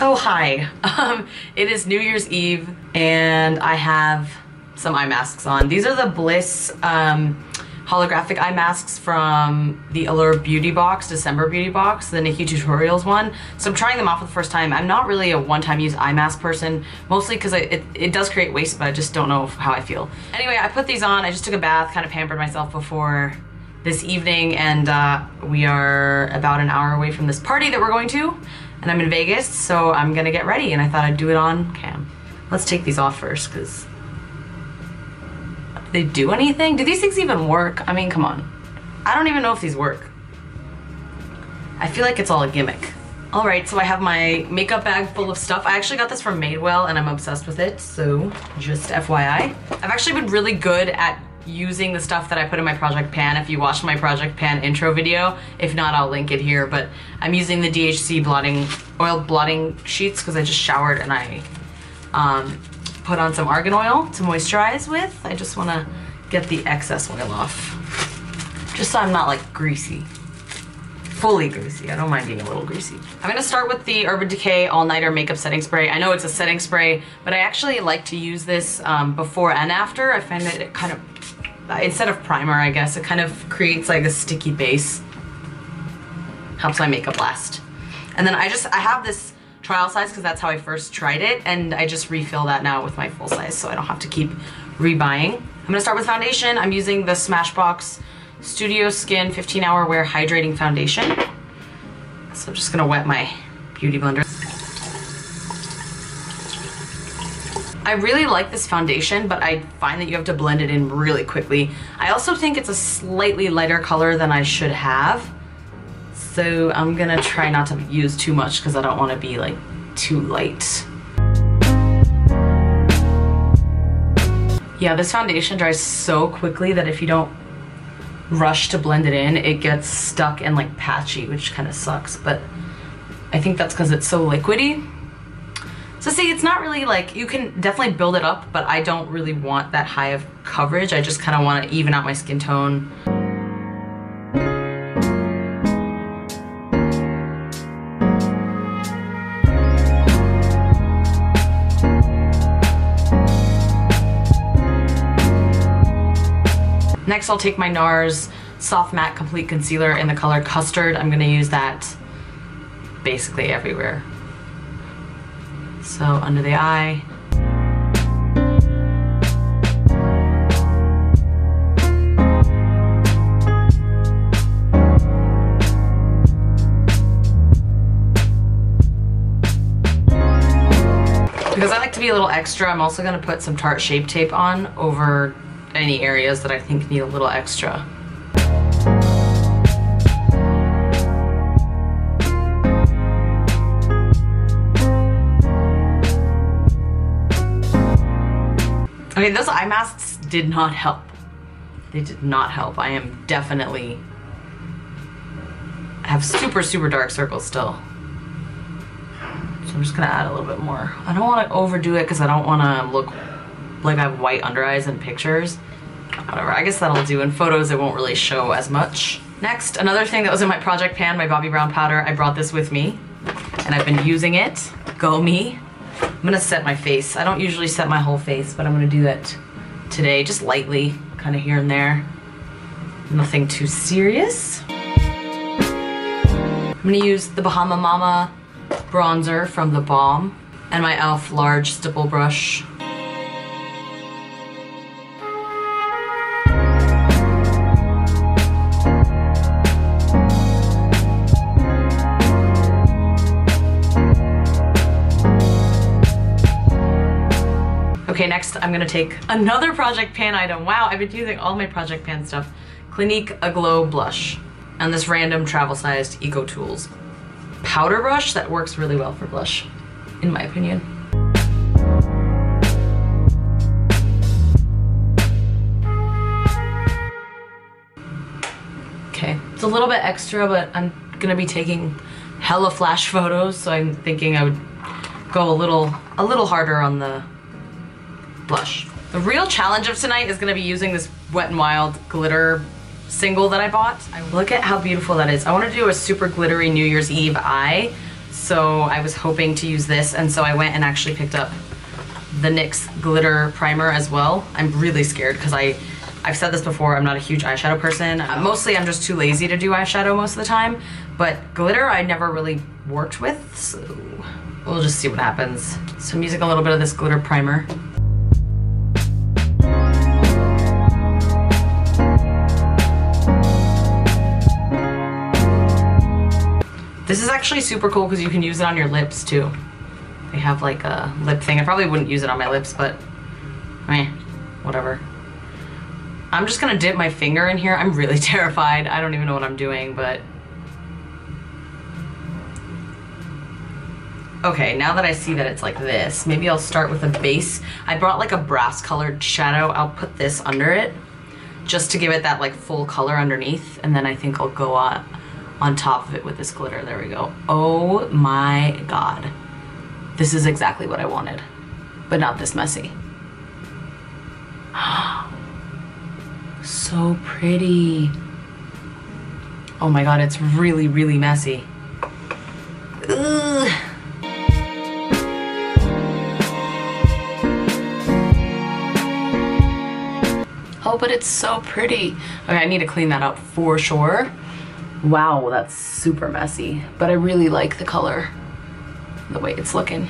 Oh, hi. It is New Year's Eve and I have some eye masks on. These are the Bliss holographic eye masks from the Allure Beauty Box, December Beauty Box, the Nikki Tutorials one. So I'm trying them off for the first time. I'm not really a one-time use eye mask person, mostly because it does create waste, but I just don't know how I feel. Anyway, I put these on. I just took a bath, kind of pampered myself before this evening, and we are about an hour away from this party that we're going to, and I'm in Vegas, so I'm gonna get ready, and I thought I'd do it on cam. Let's take these off first, because do they do anything? Do these things even work? I mean, come on. I don't even know if these work. I feel like it's all a gimmick. All right, so I have my makeup bag full of stuff. I actually got this from Madewell, and I'm obsessed with it, so just FYI. I've actually been really good at using the stuff that I put in my Project Pan. If you watched my Project Pan intro video, if not, I'll link it here, but I'm using the DHC oil blotting sheets because I just showered and I put on some argan oil to moisturize with. I just want to get the excess oil off, just so I'm not like greasy. Fully greasy. I don't mind being a little greasy. I'm gonna start with the Urban Decay All Nighter Makeup Setting Spray. I know it's a setting spray, but I actually like to use this before and after. I find that it kind of, instead of primer, I guess, it kind of creates like a sticky base. Helps my makeup last. And then I have this trial size because that's how I first tried it, and I just refill that now with my full size so I don't have to keep rebuying. I'm gonna start with foundation. I'm using the Smashbox Studio Skin 15 Hour Wear Hydrating Foundation. So I'm just gonna wet my beauty blender. I really like this foundation, but I find that you have to blend it in really quickly. I also think it's a slightly lighter color than I should have. So I'm gonna try not to use too much because I don't wanna be like too light. Yeah, this foundation dries so quickly that if you don't rush to blend it in, it gets stuck and like patchy, which kind of sucks, but I think that's because it's so liquidy. So see, it's not really like, you can definitely build it up, but I don't really want that high of coverage. I just kind of want to even out my skin tone. Next, I'll take my Nars Soft Matte Complete Concealer in the color Custard. I'm gonna use that basically everywhere. So under the eye. Because I like to be a little extra, I'm also gonna put some Tarte Shape Tape on over any areas that I think need a little extra. Okay, those eye masks did not help. They did not help. I am definitely, I have super, super dark circles still. So I'm just gonna add a little bit more. I don't wanna overdo it because I don't wanna look like I have white under eyes in pictures. Whatever, I guess that'll do. In photos, it won't really show as much. Next, another thing that was in my Project Pan, my Bobbi Brown powder, I brought this with me and I've been using it. Go me. I'm gonna set my face. I don't usually set my whole face, but I'm gonna do that today, just lightly, kind of here and there. Nothing too serious. I'm gonna use the Bahama Mama bronzer from The Balm and my e.l.f. large stipple brush. Okay, next I'm gonna take another Project Pan item. Wow, I've been using all my Project Pan stuff. Clinique Aglow blush and this random travel-sized Eco Tools powder brush that works really well for blush, in my opinion. Okay, it's a little bit extra, but I'm gonna be taking hella flash photos, so I'm thinking I would go a little harder on the blush. The real challenge of tonight is gonna be using this Wet n Wild glitter single that I bought. Look at how beautiful that is. I want to do a super glittery New Year's Eve eye, so So I was hoping to use this, and so I went and actually picked up the NYX Glitter Primer as well. I'm really scared because I've said this before, I'm not a huge eyeshadow person. Mostly I'm just too lazy to do eyeshadow most of the time, but glitter I never really worked with, so we'll just see what happens. So I'm using a little bit of this glitter primer. This is actually super cool because you can use it on your lips too. They have like a lip thing. I probably wouldn't use it on my lips, but whatever. I'm just gonna dip my finger in here. I'm really terrified. I don't even know what I'm doing, but. Okay, now that I see that it's like this, maybe I'll start with a base. I brought like a brass colored shadow. I'll put this under it just to give it that like full color underneath, and then I think I'll go on top of it with this glitter. There we go. Oh my God. This is exactly what I wanted, but not this messy. So pretty. Oh my God, it's really, really messy. Ugh. Oh, but it's so pretty. Okay, I need to clean that up for sure. Wow, that's super messy, but I really like the color, the way it's looking.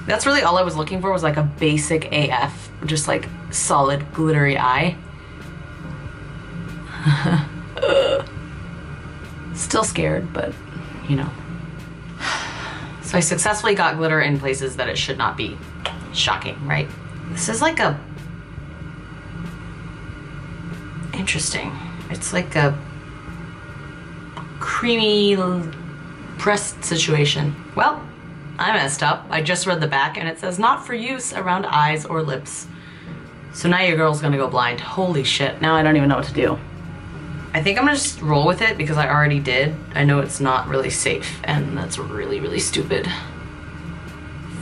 That's really all I was looking for, was like a basic AF, just like solid glittery eye. Still scared, but you know. So I successfully got glitter in places that it should not be. Shocking, right? This is like a, interesting. It's like a creamy pressed situation. Well, I messed up. I just read the back and it says not for use around eyes or lips. So now your girl's gonna go blind. Holy shit, now I don't even know what to do. I think I'm gonna just roll with it because I already did. I know it's not really safe and that's really, really stupid.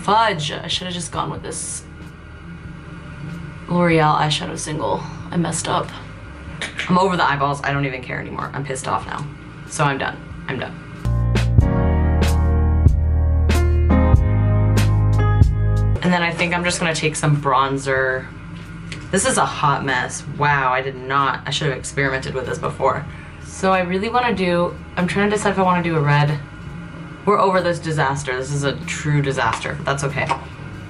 Fudge, I should have just gone with this L'Oreal eyeshadow single. I messed up. I'm over the eyeballs. I don't even care anymore. I'm pissed off now. So I'm done. I'm done. And then I think I'm just gonna take some bronzer. This is a hot mess. Wow, I should have experimented with this before. So I really wanna do, I'm trying to decide if I wanna do a red. We're over this disaster. This is a true disaster. That's okay.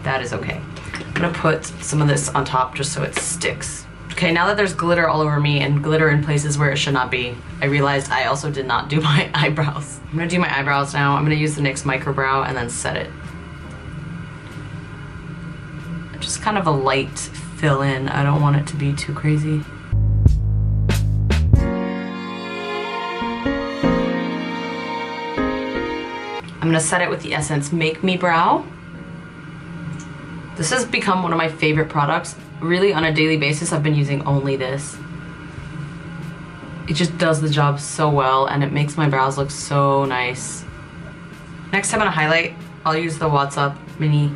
That is okay. I'm gonna put some of this on top just so it sticks. Okay, now that there's glitter all over me and glitter in places where it should not be, I realized I also did not do my eyebrows. I'm gonna do my eyebrows now. I'm gonna use the NYX Micro Brow and then set it. Just kind of a light fill in. I don't want it to be too crazy. I'm gonna set it with the Essence Make Me Brow. This has become one of my favorite products. Really, on a daily basis, I've been using only this. It just does the job so well and it makes my brows look so nice. Next time on a highlight, I'll use the What's Up mini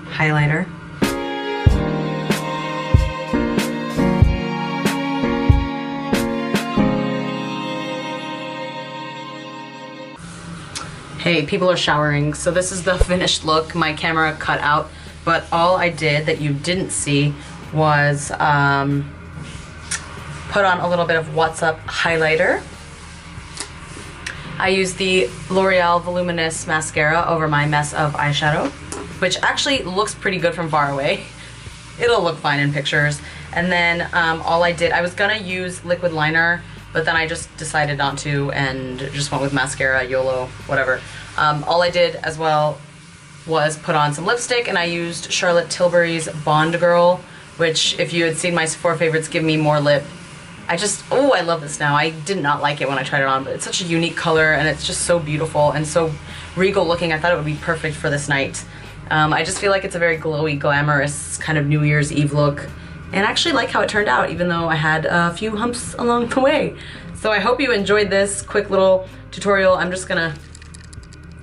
highlighter. Hey, people are showering, so this is the finished look. My camera cut out, but all I did that you didn't see was put on a little bit of What's Up highlighter. I used the L'Oreal Voluminous Mascara over my mess of eyeshadow, which actually looks pretty good from far away. It'll look fine in pictures. And then all I did, I was gonna use liquid liner, but then I just decided not to and just went with mascara, YOLO, whatever. All I did as well was put on some lipstick, and I used Charlotte Tilbury's Bond Girl, which if you had seen my Sephora favorites, Give Me More Lip. Oh, I love this now. I did not like it when I tried it on, but it's such a unique color and it's just so beautiful and so regal looking. I thought it would be perfect for this night. I just feel like it's a very glowy, glamorous kind of New Year's Eve look, and I actually like how it turned out, even though I had a few humps along the way. So I hope you enjoyed this quick little tutorial. I'm just gonna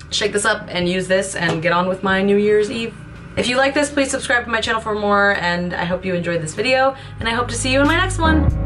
shake this up and use this and get on with my New Year's Eve. If you like this, please subscribe to my channel for more, and I hope you enjoyed this video, and I hope to see you in my next one.